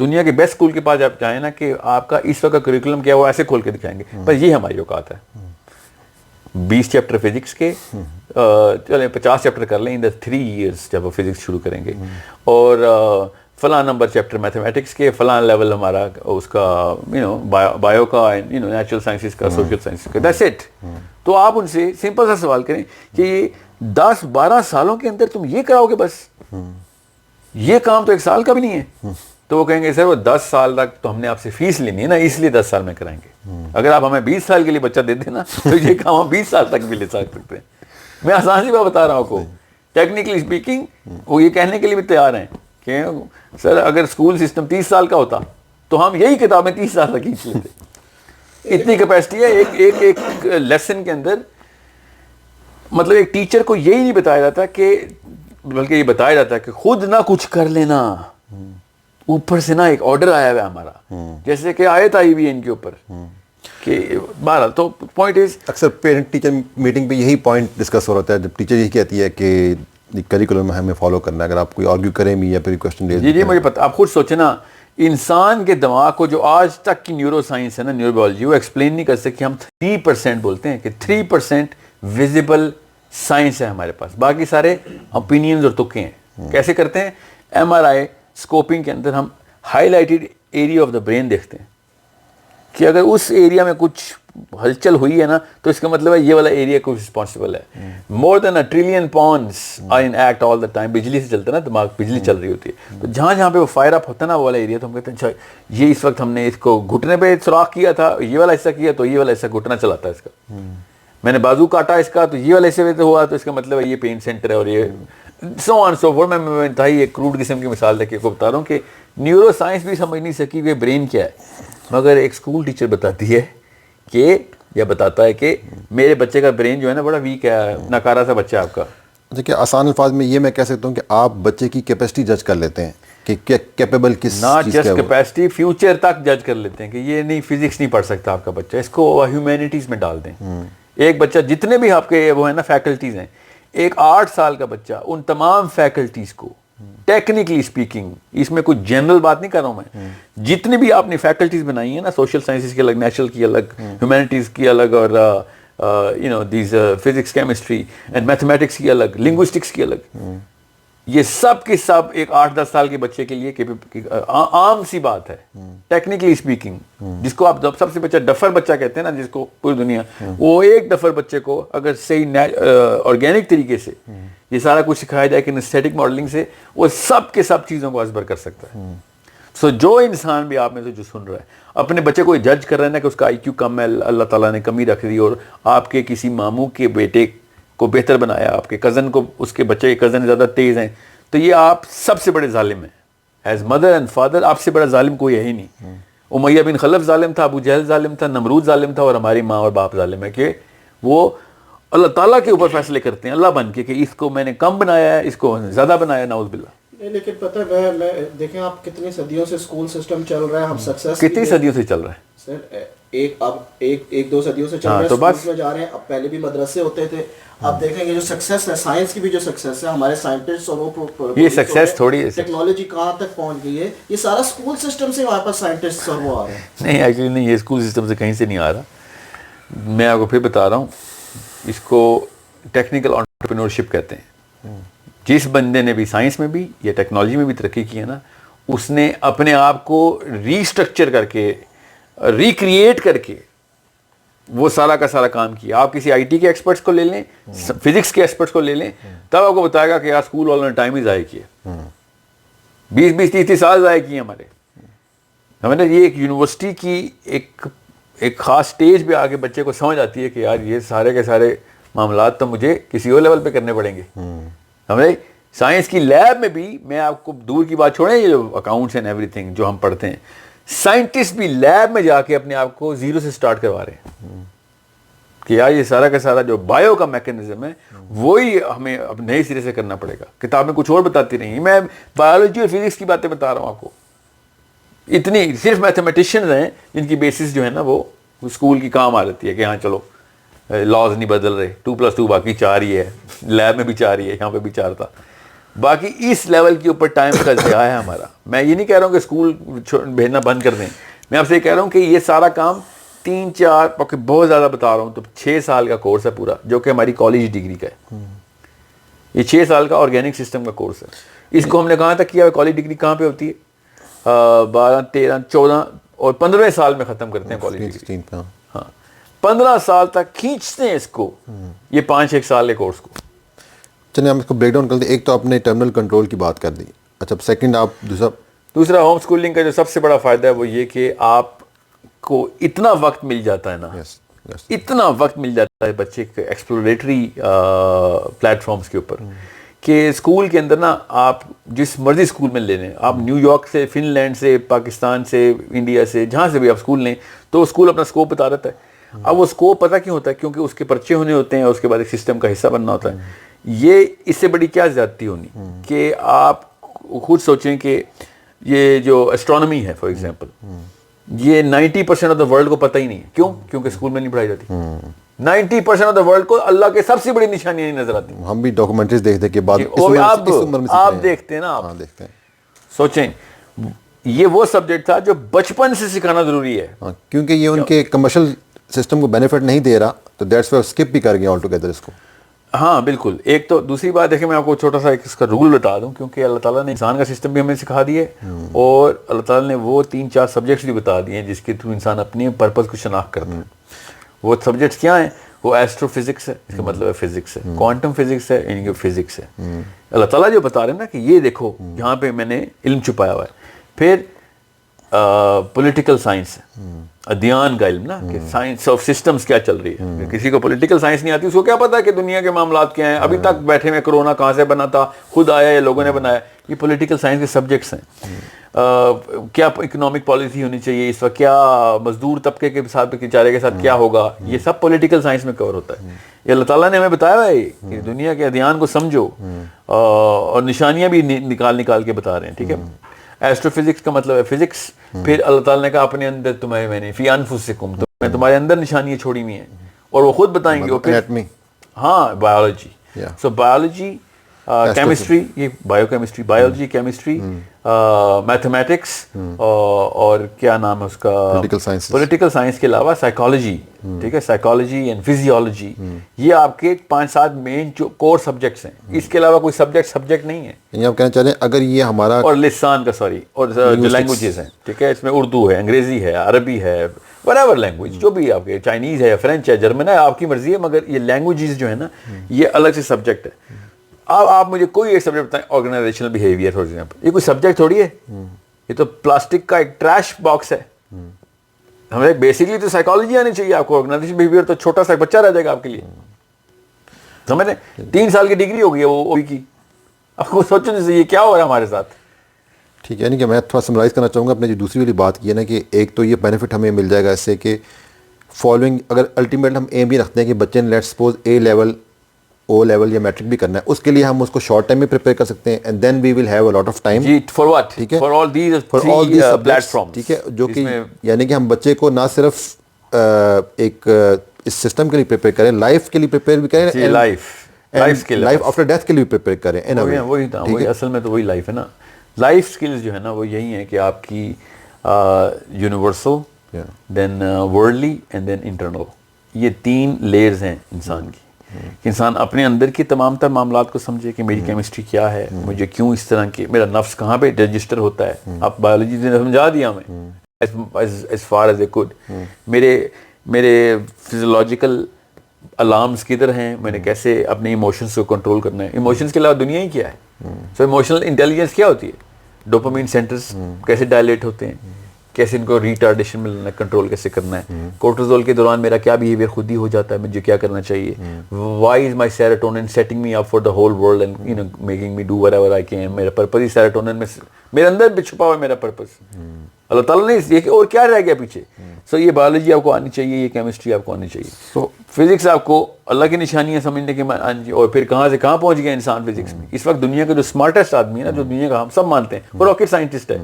S2: دنیا کے بیسٹ اسکول کے پاس آپ جائیں نا کہ آپ کا اس وقت کا کریکولم کیا وہ ایسے کھول کے دکھائیں گے, بس یہ ہماری اوقات ہے. 20 چیپٹر فزکس کے, چلیں 50 چیپٹر کر لیں ان دا 3 ایئرس جب وہ فزکس شروع کریں گے, اور فلاں نمبر چیپٹر میتھمیٹکس کے, فلاں لیول ہمارا اس کا بایو کا, نیچرل سائنسز کا, سوشل سائنسز کا, دیٹس اٹ. تو آپ ان سے سمپل سا سوال کریں کہ یہ 10-12 سالوں کے اندر تم یہ کراؤ گے بس, یہ کام تو 1 سال کا بھی نہیں ہے. تو وہ کہیں گے سر وہ 10 سال تک تو ہم نے آپ سے فیس لینی ہے نا, اس لیے 10 سال میں کرائیں گے. اگر آپ ہمیں 20 سال کے لیے بچہ دے دیں نا تو یہ کام ہم 20 سال تک بھی لے سکتے ہیں. میں آسان سی بات بتا رہا ہوں آپ کو. ٹیکنیکلی اسپیکنگ وہ یہ کہنے کے لیے بھی تیار ہیں کہ سر اگر اسکول سسٹم 30 سال کا ہوتا تو ہم یہی کتابیں 30 سال تک کھینچ لیتے. اتنی کیپیسٹی ہے ایک لیسن کے اندر. مطلب ایک ٹیچر کو یہی نہیں بتایا جاتا کہ, بلکہ یہ بتایا جاتا ہے کہ خود نہ کچھ کر لینا, اوپر سے نا ایک آرڈر آیا ہوا ہے ہمارا, جیسے کہ آیت آئی ہوئی ہے ان کے اوپر کہ بہرحال. تو پوائنٹ از
S1: اکثر پیرنٹ ٹیچر میٹنگ پہ یہی پوائنٹ ڈسکس ہو رہا ہے, جب ٹیچر یہی کہتی ہے کہ کریکولم ہمیں فالو کرنا ہے, اگر آپ کوئی آرگیو کریں بھی یا پھر کوشچن لے.
S2: جی مجھے پتا. آپ خود سوچیں نا, انسان کے دماغ کو جو آج تک کی نیورو سائنس ہے نا, نیورو بایولوجی, وہ ایکسپلین نہیں کر سکتی. ہم 3% بولتے ہیں کہ 3% ویزیبل سائنس ہے ہمارے پاس, باقی سارے اوپینینز اور تکے ہیں. کیسے کرتے ہیں؟ ایم آر آئی اسکوپنگ کے اندر ہم high lighted area of the brain دیکھتے ہیں کہ اگر اس ایریا میں کچھ ہلچل ہوئی ہے نا تو اس کا مطلب ہے یہ والا ایریا کچھ رسپانسبل ہے. More than a trillion pounds are in act all the time. بجلی سے چلتا ہے نا دماغ, بجلی چل رہی ہوتی ہے, تو جہاں پہ وہ فائر اپ ہوتا ہے نا وہ والا ایریا, تو ہم کہتے ہیں اچھا یہ اس وقت ہم نے اس کو گھٹنے پہ سوراخ کیا تھا, یہ والا حصہ کیا تو یہ والا حصہ گھٹنا چلاتا ہے اس کا. میں نے بازو کاٹا اس کا تو یہ والا حصے میں ہوا تو اس کا مطلب ہے یہ پین سینٹر ہے, اور یہ سو آن سو فورتھ. میں انتہائی ایک کروڈ قسم کی مثال دے کے کو بتا رہا ہوں کہ نیورو سائنس بھی سمجھ نہیں سکی کہ برین کیا ہے, مگر ایک اسکول ٹیچر بتاتی ہے کہ یا بتاتا ہے کہ میرے بچے کا برین جو ہے نا بڑا ویک ہے, ناکارہ سا بچہ ہے آپ کا.
S1: دیکھیے آسان الفاظ میں یہ میں کہہ سکتا ہوں کہ آپ بچے کی کیپیسٹی جج کر لیتے ہیں کہ کیپیبل کس
S2: ناٹ
S1: چیز
S2: جسٹ
S1: کا
S2: کیپیسٹی، فیوچر تک جج کر لیتے ہیں کہ یہ نہیں فزکس نہیں پڑھ سکتا آپ کا بچہ، اس کو ہیومینٹیز میں ڈال دیں. ایک بچہ جتنے بھی آپ کے وہ ہیں نا فیکلٹیز ہیں، ایک 8 سال کا بچہ ان تمام فیکلٹیز کو ٹیکنیکلی اسپیکنگ، اس میں کوئی جنرل بات نہیں کر رہا ہوں میں، جتنی بھی آپ نے فیکلٹیز بنائی ہیں نا، سوشل سائنسز کی الگ، نیچرل کی الگ، ہیومینٹیز کی الگ، اور you know these physics, chemistry and mathematics کی الگ، لنگوسٹکس کی الگ، یہ سب کے سب ایک 8-10 سال کے بچے کے لیے عام سی بات ہے ٹیکنیکلی اسپیکنگ. جس کو آپ سب سے بچہ ڈفر بچہ کہتے ہیں نا، جس کو پوری دنیا، وہ ایک ڈفر بچے کو اگر صحیح آرگینک طریقے سے یہ سارا کچھ سکھایا جائے کہ اسٹیٹک ماڈلنگ سے، وہ سب کے سب چیزوں کو ازبر کر سکتا ہے. سو جو انسان بھی آپ میں سے جو سن رہا ہے اپنے بچے کو جج کر رہا ہے نا کہ اس کا آئی کیو کم ہے، اللہ تعالیٰ نے کمی رکھ دی، اور آپ کے کسی ماموں کے بیٹے کو بہتر بنایا، آپ کے کزن کو، اس کے بچے کے کزن زیادہ تیز ہیں، تو یہ آپ سب سے بڑے ظالم ہیں. ایز مدر اینڈ فادر آپ سے بڑا ظالم کوئی ہے ہی نہیں. امیہ بن خلف ظالم تھا، ابو جہل ظالم تھا، نمرود ظالم تھا، اور ہماری ماں اور باپ ظالم ہے کہ وہ اللہ تعالیٰ کے اوپر فیصلے کرتے ہیں اللہ بن کے کہ اس کو میں نے کم بنایا ہے، اس کو زیادہ بنایا، نعوذ باللہ.
S3: لیکن پتہ ہے میں دیکھیں آپ کتنی صدیوں سے اسکول سسٹم چل رہا ہے، ہم سکسیس
S2: کتنی صدیوں سے چل رہا ہے
S3: سر، ایک دو صدیوں سے چل رہا ہے، اسکولز میں جا رہے ہیں. اب پہلے بھی مدرسے ہوتے تھے. آپ دیکھیں گے جو سکسیس ہے سائنس کی بھی، جو سکسیس ہے ہمارے سائنٹسٹ اور وہ
S2: یہ سکسیس تھوڑی ہے،
S3: ٹیکنالوجی کہاں تک پہنچ گئی ہے، یہ سارا اسکول سسٹم سے وہاں پر سائنٹسٹ اور وہ آ رہے ہیں.
S2: نہیں ایکچولی نہیں، یہ اسکول سسٹم سے کہیں سے نہیں آ رہا. میں آپ کو پھر بتا رہا ہوں، اس کو ٹیکنیکل انٹرپرینورشپ کہتے ہیں. جس بندے نے بھی سائنس میں بھی یا ٹیکنالوجی میں بھی ترقی کی ہے نا، اس نے اپنے آپ کو ریسٹرکچر کر کے، ریکریٹ کر کے وہ سارا کا سارا کام کیا. آپ کسی آئی ٹی کے ایکسپرٹس کو لے لیں، فزکس کے ایکسپرٹس کو لے لیں، تب آپ کو بتائے گا کہ یار اسکول والوں نے ٹائم ہی ضائع کیا، 20-30 سال ضائع کیے ہمارے. ہمیں نے یہ ایک یونیورسٹی کی ایک خاص سٹیج پہ آ کے بچے کو سمجھ آتی ہے کہ یار یہ سارے کے سارے معاملات تو مجھے کسی اور لیول پہ کرنے پڑیں گے. ہمیں سائنس کی لیب میں بھی، میں آپ کو دور کی بات چھوڑیں، یہ جو اکاؤنٹس اینڈ ایوری تھنگ جو ہم پڑھتے ہیں، سائنٹسٹ بھی لیب میں جا کے اپنے آپ کو زیرو سے سٹارٹ کروا رہے ہیں کہ یار یہ سارا کا سارا جو بایو کا میکینزم ہے وہی ہمیں اب نئے سرے سے کرنا پڑے گا. کتابیں کچھ اور بتاتی رہی ہیں، میں بایولوجی اور فزکس کی باتیں بتا رہا ہوں آپ کو. اتنی صرف میتھمیٹیشینز ہیں جن کی بیسس جو ہے نا وہ اسکول کی کام آ جاتی ہے کہ ہاں چلو لاز نہیں بدل رہے، 2+2 باقی 4 ہی ہے، لیب میں بھی 4 ہی ہے، یہاں پہ بھی 4 تھا. باقی اس لیول کے اوپر ٹائم کا ضیاع ہے ہمارا. میں یہ نہیں کہہ رہا ہوں کہ اسکول بھیجنا بند کر دیں، میں آپ سے یہ کہہ رہا ہوں کہ یہ سارا کام 3-4 بہت زیادہ بتا رہا ہوں تو 6 سال کا کورس ہے پورا، جو کہ ہماری کالج ڈگری کا ہے. یہ 6 سال کا آرگینک سسٹم کا کورس ہے. اس کو ہم نے کہاں تک کیا ہے؟ کالج ڈگری کہاں پہ ہوتی ہے؟ 12, 13, 14 اور 15 سال میں ختم کرتے ہیں کالج ڈگری. ہاں 15 سال تک کھینچتے ہیں اس کو، یہ 5-6 سال کے کورس کو.
S1: چلیے ہم اس کو بریک ڈاؤن کر دیں. ایک تو آپ نے ٹرمینل کنٹرول کی بات کر دی، اچھا سیکنڈ آپ
S2: دوسرا ہوم اسکولنگ کا جو سب سے بڑا فائدہ ہے وہ یہ کہ آپ کو اتنا وقت مل جاتا ہے نا، اتنا وقت مل جاتا ہے بچے کے ایکسپلوریٹری پلیٹ فارمز کے اوپر کہ اسکول کے اندر نا آپ جس مرضی اسکول میں لے لیں، آپ نیو یارک سے، فن لینڈ سے، پاکستان سے، انڈیا سے، جہاں سے بھی آپ اسکول لیں تو اسکول اپنا اسکوپ بتا دیتا ہے. اب وہ اسکوپ پتہ کیوں ہوتا ہے؟ کیونکہ اس کے پرچے ہونے ہوتے ہیں اور اس کے بعد ایک سسٹم کا حصہ بننا ہوتا ہے. یہ اس سے بڑی کیا زیادتی ہونی کہ آپ خود سوچیں کہ یہ جو اسٹرانومی ہے فار ایگزامپل، یہ 90% آف دا ورلڈ کو پتہ ہی نہیں ہے. کیوں؟ کیونکہ اسکول میں نہیں پڑھائی جاتی. 90% آف دا ورلڈ کو اللہ کے سب سے بڑی نشانیاں نہیں نظر آتی.
S1: ہم بھی ڈاکومنٹریز دیکھتے کہ بعد
S2: آپ دیکھتے ہیں نا، آپ دیکھتے ہیں. سوچیں یہ وہ سبجیکٹ تھا جو بچپن سے سکھانا ضروری ہے،
S1: کیونکہ یہ ان کے کمرشل سسٹم کو بینیفٹ نہیں دے رہا، تو دیٹس وائی اسکپ بھی کر گیا آل ٹوگیدر اس کو.
S2: ہاں بالکل. ایک تو دوسری بات دیکھیں، میں آپ کو چھوٹا سا ایک اس کا رول بتا دوں، کیونکہ اللہ تعالیٰ نے انسان کا سسٹم بھی ہمیں سکھا دیا ہے اور اللہ تعالیٰ نے وہ 3-4 سبجیکٹس بھی بتا دیے ہیں جس کے تھرو انسان اپنی پرپز کو شناخت کرتا ہے. وہ سبجیکٹس کیا ہیں؟ وہ ایسٹرو فزکس ہے، اس کا مطلب ہے فزکس ہے، کوانٹم فزکس ہے، یعنی کہ فزکس ہے. اللہ تعالیٰ جو بتا رہے ہیں نا کہ یہ دیکھو یہاں پہ میں نے علم چھپایا ہوا ہے. پھر پولیٹیکل سائنس ہے، ادیان کا علم نا، کہ سائنس آف سسٹمز کیا چل رہی ہے. کسی کو پولیٹیکل سائنس نہیں آتی، اس کو کیا پتا کہ دنیا کے معاملات کیا ہیں؟ ابھی تک بیٹھے ہوئے کرونا کہاں سے بنا تھا، خود آیا یا لوگوں نے بنایا؟ یہ پولیٹیکل سائنس کے سبجیکٹس ہیں. کیا اکنامک پالیسی ہونی چاہیے اس وقت، کیا مزدور طبقے کے ساتھ بیچارے کے ساتھ کیا ہوگا، یہ سب پولیٹیکل سائنس میں کور ہوتا ہے. یہ اللہ تعالیٰ نے ہمیں بتایا ہے کہ دنیا کے ادیان کو سمجھو اور نشانیاں بھی نکال کے بتا رہے ہیں. ٹھیک ہے. ایسٹرو فزکس کا مطلب ہے فزکس. پھر اللہ تعالیٰ نے کہا اپنے اندر تمہیں میں نے فی انفسکم میں تمہارے اندر نشانیاں چھوڑی ہوئی ہیں اور وہ خود بتائیں گے.
S1: Anatomy.
S2: ہاں بایولوجی. سو بایولوجی, کیمسٹری, یہ bio chemistry, biology, chemistry, mathematics اور کیا نام ہے اس کا, پولیٹیکل سائنس کے علاوہ سائیکالوجی. ٹھیک ہے, سائیکالوجی اینڈ فزیولوجی, یہ آپ کے 5-7 مین جو کور سبجیکٹس ہیں. اس کے علاوہ کوئی سبجیکٹ نہیں ہے.
S1: یعنی آپ کہنا چاہ رہے ہیں اگر یہ ہمارا
S2: اور لسان کا اور جو لینگویجز ہیں, ٹھیک ہے, اس میں اردو ہے, انگریزی ہے, عربی ہے, whatever لینگویج جو بھی آپ کے, چائنیز ہے, فرینچ ہے, جرمن ہے, آپ کی مرضی ہے, مگر یہ لینگویجز جو ہے نا یہ الگ سے سبجیکٹ ہے. اب آپ مجھے کوئی ایک سبجیکٹ بتائیں, آرگنائزیشنل بیہیویئر فار ایگزامپل, یہ کوئی سبجیکٹ تھوڑی ہے, یہ تو پلاسٹک کا ایک ٹریش باکس ہے. ہمیں بیسکلی تو سائیکالوجی آنی چاہیے آپ کو. آرگنائزیشن بیہیویئر تو چھوٹا سا بچہ رہ جائے گا آپ کے لیے, سمجھ رہے ہیں. 3 سال کی ڈگری ہو گئی ہے وہ کی. آپ کو سوچنے سے یہ کیا ہو رہا ہے ہمارے ساتھ.
S1: ٹھیک ہے, یعنی کہ میں تھوڑا سمرائز کرنا چاہوں گا اپنے جو دوسری والی بات کی ہے نا, کہ ایک تو یہ بینیفٹ ہمیں مل جائے گا اس سے کہ فالوئنگ, اگر الٹیمیٹ ہم ایم بھی رکھتے ہیں کہ بچے نے لیٹ سپوز اے لیول, او لیول یا میٹرک بھی کرنا ہے, اس کے لیے ہم اس کو شارٹ ٹائم میں پریپیئر کر سکتے ہیں, and then we will have a lot of time.
S2: جی, فار واٹ,
S1: ٹھیک ہے,
S2: for all these platforms.
S1: ٹھیک ہے, جو کہ یعنی کہ ہم بچے کو نہ صرف ایک اس سسٹم کے لیے پریپیئر کریں, لائف کے لیے پریپیئر بھی کریں, لائف آفٹر ڈیتھ کے لیے بھی پریپیئر کریں.
S2: وہی اصل میں تو وہی لائف ہے نا. لائف اسکلز جو ہے نا وہ یہی ہیں کہ آپ کی universal, then worldly and then internal, یہ 3 لیئرز ہیں انسان کی. کہ انسان اپنے اندر کی تمام تر معاملات کو سمجھے کہ میری کیمسٹری کیا ہے, مجھے کیوں اس طرح کی, میرا نفس کہاں پہ رجسٹر ہوتا ہے. اب بایولوجی نے سمجھا دیا ہمیں as far as I could. میرے فزیولوجیکل الارمز کدھر ہیں, میں نے کیسے اپنے ایموشنز کو کنٹرول کرنا ہے. ایموشنز کے علاوہ دنیا ہی کیا ہے. سو ایموشنل انٹیلیجنس کیا ہوتی ہے, ڈوپامین سینٹرز کیسے ڈائلیٹ ہوتے ہیں, کیسے ان کو ریٹارڈیشن میں لانا, کنٹرول کیسے کرنا ہے. کورٹیزول کے دوران میرا کیا بیہیویئر خود ہی ہو جاتا ہے, مجھے کیا کرنا چاہیے. Why is my serotonin setting me up for the whole world and you know making me do whatever I can. میرا پرپز ہی سیروٹونن میں, میرے اندر بھی چھپا ہوا ہے میرا پرپز. اللہ تعالیٰ نے یہ اور کیا رہ گیا پیچھے. سو یہ بایولوجی آپ کو آنی چاہیے, یہ کیمسٹری آپ کو آنی چاہیے. سو فزکس آپ کو اللہ کی نشانیاں سمجھنے کے, اور پھر کہاں سے کہاں پہنچ گیا انسان فزکس میں. اس وقت دنیا کا جو اسمارٹسٹ آدمی ہے نا, جو دنیا کا ہم سب مانتے ہیں وہ راکٹ سائنٹسٹ ہے.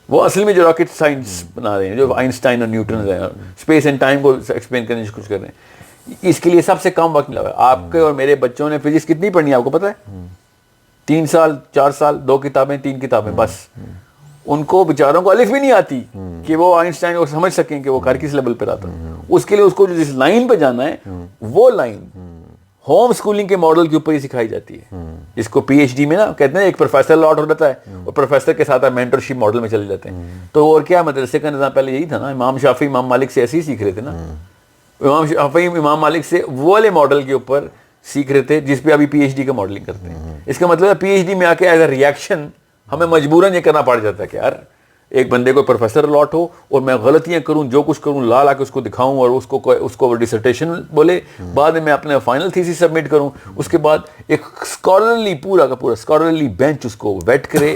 S2: وہ اصل میں جو راکٹ سائنس بنا رہے ہیں, جو آئنسٹائن اور نیوٹن ہیں, اسپیس اینڈ ٹائم کو ایکسپلین کرنے کی کوشش کر رہے ہیں, اس کے لیے سب سے کم وقت لگا. آپ کے اور میرے بچوں نے فزکس کتنی پڑھنی ہے آپ کو پتہ ہے؟ 3 سال 4 سال, 2 کتابیں 3 کتابیں بس. ان کو بیچاروں کو الف بھی نہیں آتی کہ وہ آئنسٹائن کو سمجھ سکیں کہ وہ کر کس لیول پہ آتا. اس کے لیے اس کو جو جس لائن پہ جانا ہے وہ لائن ہوم اسکولنگ کے ماڈل کے اوپر ہی سکھائی جاتی ہے. جس کو پی ایچ ڈی میں نا کہتے ہیں ایک پروفیسر لاٹ ہو جاتا ہے, اور پروفیسر کے ساتھ مینٹرشپ ماڈل میں چلے جاتے ہیں. تو اور کیا مدرسے کا نظام پہلے یہی تھا نا, امام شافعی امام مالک سے ایسے ہی سیکھ رہے تھے نا. امام شافعی امام مالک سے وہ والے ماڈل کے اوپر سیکھ رہے تھے جس پہ ابھی پی ایچ ڈی کا ماڈلنگ کرتے ہیں. اس کا مطلب ہے پی ایچ ڈی میں آ کے ایز اے ریئیکشن ہمیں مجبوراً یہ کرنا پڑ جاتا ہے کہ یار ایک بندے کو پروفیسر الاٹ ہو اور میں غلطیاں کروں, جو کچھ کروں لا کے اس کو دکھاؤں اور اس کو ڈسرٹیشن بولے, بعد میں اپنے فائنل تھیسس سبمٹ کروں. اس کے بعد ایک اسکالرلی پورا کا پورا اسکالرلی بینچ اس کو ویٹ کرے,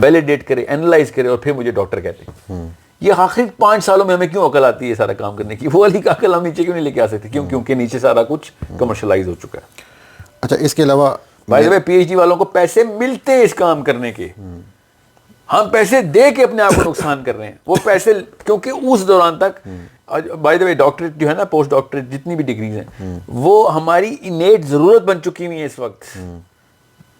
S2: ویلیڈیٹ کرے, اینالائز کرے, اور پھر مجھے ڈاکٹر کہتے ہیں. یہ آخری 5 سالوں میں ہمیں کیوں عقل آتی ہے سارا کام کرنے کی؟ وہ والی عقل ہم نیچے کیوں نہیں لے کے آ سکتے؟ کیونکہ نیچے سارا کچھ کمرشلائز ہو چکا ہے.
S1: اچھا, اس کے علاوہ
S2: by the way P H D والوں کو پیسے ملتے ہیں اس کام کرنے کے. ہم پیسے دے کے اپنے آپ کو نقصان کر رہے ہیں. وہ پیسے کیونکہ اس دوران تک بائی دا وے ڈاکٹریٹ جو ہے نا, پوسٹ ڈاکٹریٹ جتنی بھی ڈگریز ہیں, وہ ہماری انیٹ ضرورت بن چکی ہوئی ہیں اس وقت.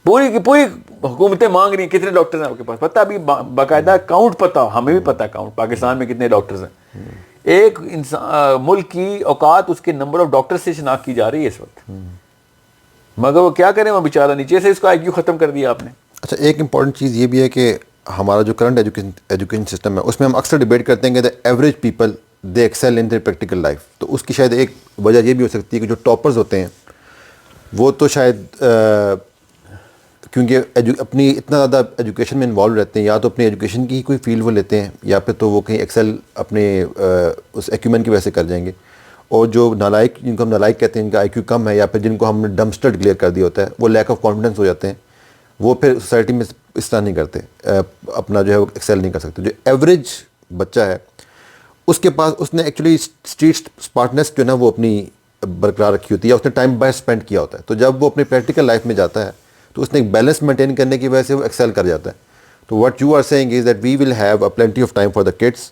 S2: پوری کی پوری حکومتیں مانگ رہی ہیں کتنے ڈاکٹرز ہیں آپ کے پاس پتہ, ابھی باقاعدہ کاؤنٹ پتہ, ہمیں بھی پتہ کاؤنٹ پاکستان میں کتنے ڈاکٹرز ہیں. ایک انسان ملک کی اوقات اس کے نمبر آف ڈاکٹر سے شناخت کی جا رہی ہے اس وقت, مگر وہ کیا کریں, وہ بیچارہ نیچے سے اس کا آئی کیو ختم کر دیا آپ نے.
S1: اچھا, ایک امپورٹنٹ چیز یہ بھی ہے کہ ہمارا جو کرنٹ ایجوکیشن سسٹم ہے اس میں ہم اکثر ڈیبیٹ کرتے ہیں کہ the average people they excel in their practical life. تو اس کی شاید ایک وجہ یہ بھی ہو سکتی ہے کہ جو ٹاپرز ہوتے ہیں وہ تو شاید کیونکہ اپنی اتنا زیادہ ایجوکیشن میں انوالو رہتے ہیں, یا تو اپنی ایجوکیشن کی کوئی فیلڈ وہ لیتے ہیں, یا پھر تو وہ کہیں ایکسیل اپنے اس ایکیومن کی وجہ سے کر جائیں گے. اور جو نالائق, جن کو ہم نالائق کہتے ہیں, جن کا آئی کیو کم ہے, یا پھر جن کو ہم نے ڈمپسٹر ڈکلیئر کر دیا ہوتا ہے, وہ لیک آف کانفیڈنس ہو جاتے ہیں, وہ پھر سوسائٹی میں اس طرح نہیں کرتے, اپنا جو ہے وہ ایکسیل نہیں کر سکتے. جو ایوریج بچہ ہے اس کے پاس, اس نے ایکچولی اسٹریٹ اسمارٹنیس جو ہے نا وہ اپنی برقرار رکھی ہوتی ہے, اس نے ٹائم بائی اسپینڈ کیا ہوتا ہے. تو جب وہ اپنے پریکٹیکل لائف میں جاتا ہے تو اس نے ایک بیلنس مینٹین کرنے کی وجہ سے وہ ایکسیل کر جاتا ہے. So what you are saying is that we will have a plenty of time for the kids.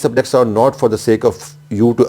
S1: subjects are not for the sake of you to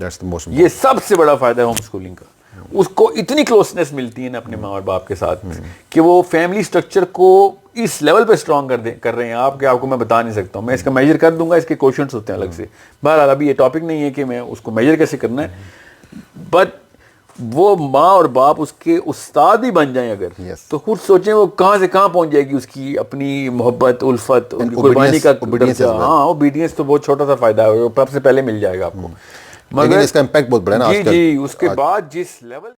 S1: That's the most
S2: یہ سب سے بڑا فائدہ ہے ہوم اسکولنگ کا. اس کو اتنی closeness ملتی ہے نا اپنے ماں اور باپ کے ساتھ کہ وہ فیملی سٹرکچر کو اس لیول پہ اسٹرانگ کر رہے ہیں آپ کہ آپ کو میں بتا نہیں سکتا ہوں. میں اس کا میجر کر دوں گا, اس کے کوشنٹس ہوتے ہیں الگ سے. بہرحال ابھی یہ ٹاپک نہیں ہے کہ میں اس کو میجر کیسے کرنا ہے, بٹ وہ ماں اور باپ اس کے استاد ہی بن جائیں اگر, تو خود سوچیں وہ کہاں سے کہاں پہنچ جائے گی اس کی اپنی محبت, الفت, ان کی قربانی کا درجہ. ہاں اوبیڈینس تو بہت چھوٹا سا فائدہ ہے, سب سے پہلے مل جائے گا آپ کو,
S1: مگر اس کا امپیکٹ بہت بڑا ہے نا.
S2: جی اس کے بعد جس لیول